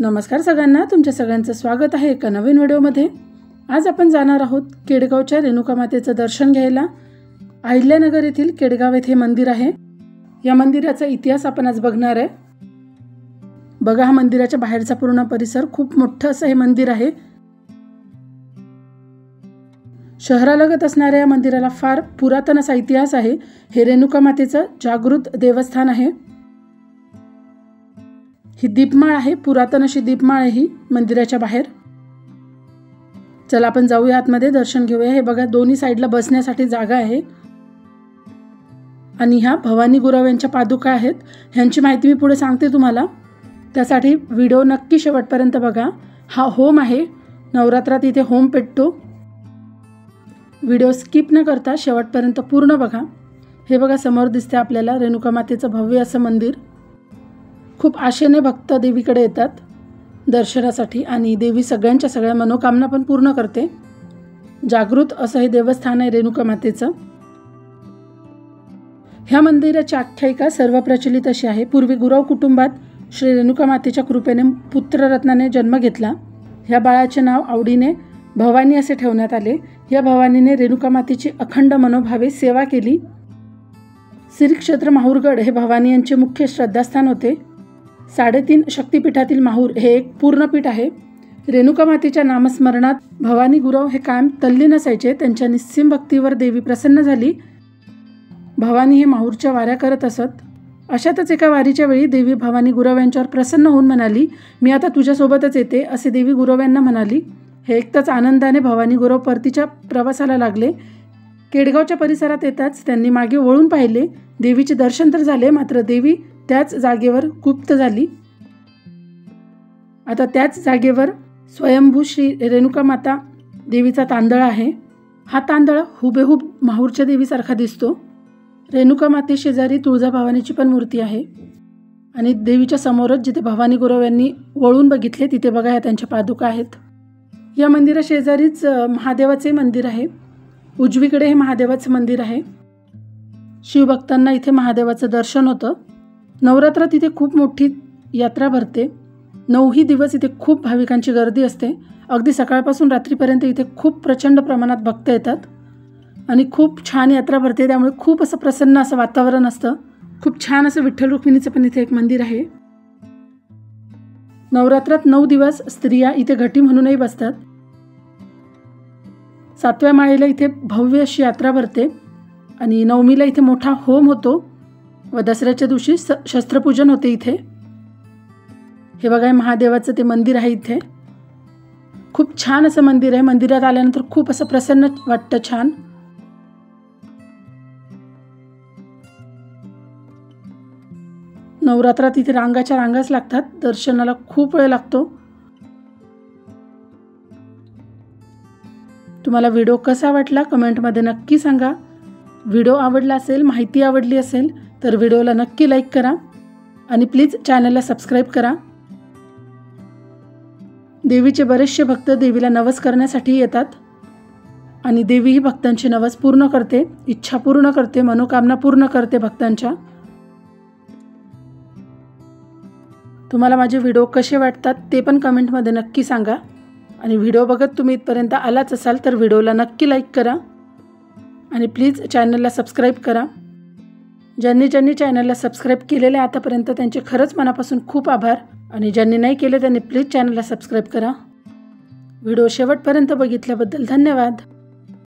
नमस्कार सगळ्यांना, तुमच्या सगळ्यांचं स्वागत आहे एका नवीन व्हिडिओमध्ये। आज आपण जाणार आहोत केडगावच्या रेणुका मातेचं दर्शन घ्यायला। अहिल्यानगर येथील केडगाव येथे मंदिर आहे। या मंदिराचा इतिहास आपण आज बघणार आहे। बघा, हा मंदिराच्या बाहेरचा पूर्ण परिसर खूप मोठं असं हे मंदिर आहे। शहरालगत असणाऱ्या या मंदिराला फार पुरातन असा इतिहास आहे। हे रेणुका मातेचं जागृत देवस्थान आहे। ही दीपमाळ आहे, पुरातन अशी दीपमाळ आहे ही मंदिराच्या बाहेर। चला आपण जाऊया आतमध्ये, दर्शन घेऊया। हे बघा, दोन्ही साईडला बसण्यासाठी जागा आहे। आणि ह्या भवानी गुरव यांच्या पादुका आहेत। ह्यांची माहिती मी पुढे सांगते तुम्हाला, त्यासाठी व्हिडिओ नक्की शेवटपर्यंत बघा। हा होम आहे, नवरात्रात इथे होम पेटतो। व्हिडिओ स्किप न करता शेवटपर्यंत पूर्ण बघा। हे बघा, समोर दिसते आपल्याला रेणुका मातेचं भव्य असं मंदिर। खूप आशेने भक्त देवीकडे येतात दर्शनासाठी आणि देवी सगळ्यांच्या सगळ्या मनोकामना पण पूर्ण करते। जागृत असं हे देवस्थान आहे रेणुका मातेचं। ह्या मंदिराची आख्यायिका सर्व प्रचलित अशी आहे। पूर्वी गुरव कुटुंबात श्री रेणुका मातेच्या कृपेने पुत्ररत्नाने जन्म घेतला। ह्या बाळाचे नाव आवडीने भवानी असे ठेवण्यात आले। या भवानीने रेणुका मातेची अखंड मनोभावे सेवा केली। श्री क्षेत्र माहूरगड हे भवानी यांचे मुख्य श्रद्धास्थान होते। 3.5 शक्तिपीठातील माहूर हे एक पूर्णपीठ आहे। रेणुका मातेच्या नामस्मरणात भवानी गुरव हे कायम तल्लीन असायचे। त्यांच्या निस्सीम भक्तीवर देवी प्रसन्न झाली। भवानी हे माहूरच्या वाऱ्या करत असत। अशातच एका वारीच्या वेळी देवी भवानी गुरव यांच्यावर प्रसन्न होऊन म्हणाली, मी आता तुझ्यासोबतच येते असे देवी गुरव यांना म्हणाली। हे ऐकताच आनंदाने भवानी गुरव परतीच्या प्रवासाला लागले। केडगावच्या परिसरात येताच त्यांनी मागे वळून पाहिले। देवीचे दर्शन तर झाले, मात्र देवी त्याच जागेवर गुप्त झाली। आता त्याच जागेवर स्वयंभू श्री रेणुका माता देवीचा तांदळा आहे। हा तांदळा हुबेहूब माहूरच्या देवीसारखा दिसतो। रेणुका माते शेजारी तुळजाभवानीची पण मूर्ती आहे आणि देवीच्या समोरच जिथे भवानी गुरव यांनी वळून बघितले तिथे बघा, ह्या त्यांच्या पादुका आहेत। या मंदिरा शेजारीच महादेवाचे मंदिर आहे। उजवीकडे हे महादेवाचं मंदिर आहे। शिवभक्तांना इथे महादेवाचं दर्शन होतं। नवरात्रात इथे खूप मोठी यात्रा भरते। 9ही दिवस इथे खूप भाविकांची गर्दी असते। अगदी सकाळपासून रात्रीपर्यंत इथे खूप प्रचंड प्रमाणात भक्त येतात आणि खूप छान यात्रा भरते। त्यामुळे खूप असं प्रसन्न असं वातावरण असतं। खूप छान असं विठ्ठल रुक्मिणीचं पण इथे एक मंदिर आहे। नवरात्रात 9 दिवस स्त्रिया इथे घटी म्हणूनही बसतात। 7व्या माळेला इथे भव्य अशी यात्रा भरते आणि 9मीला इथे मोठा होम होतो व दसऱ्याच्या दिवशी शस्त्रपूजन होते इथे। हे बघा, महादेवाचं ते मंदिर आहे इथे। खूप छान असं मंदिर आहे। मंदिरात आल्यानंतर खूप असं प्रसन्न वाटतं, छान। नवरात्रात इथे रांगाच्या रांगाच लागतात, दर्शनाला खूप वेळ लागतो। तुम्हाला व्हिडिओ कसा वाटला कमेंटमध्ये नक्की सांगा। व्हिडिओ आवडला असेल, माहिती आवडली असेल तर व्हिडिओला नक्की लाईक करा आणि प्लीज चॅनलला सबस्क्राईब करा। देवीचे बरेचसे भक्त देवीला नवस करण्यासाठी येतात आणि देवी ही भक्तांची नवस पूर्ण करते, इच्छा पूर्ण करते, मनोकामना पूर्ण करते भक्तांच्या। तुम्हाला माझे व्हिडिओ कसे वाटतात ते पण कमेंटमध्ये नक्की सांगा आणि व्हिडिओ बघत तुम्ही इथपर्यंत आलाच असाल तर व्हिडिओला नक्की लाईक करा आणि प्लीज चॅनलला सबस्क्राईब करा। ज्यांनी चॅनलला सबस्क्राईब केलेले आतापर्यंत त्यांचे खरंच मनापासून खूप आभार आणि ज्यांनी नाही केले त्यांनी प्लीज चॅनलला सबस्क्राईब करा। व्हिडिओ शेवटपर्यंत बघितल्याबद्दल धन्यवाद।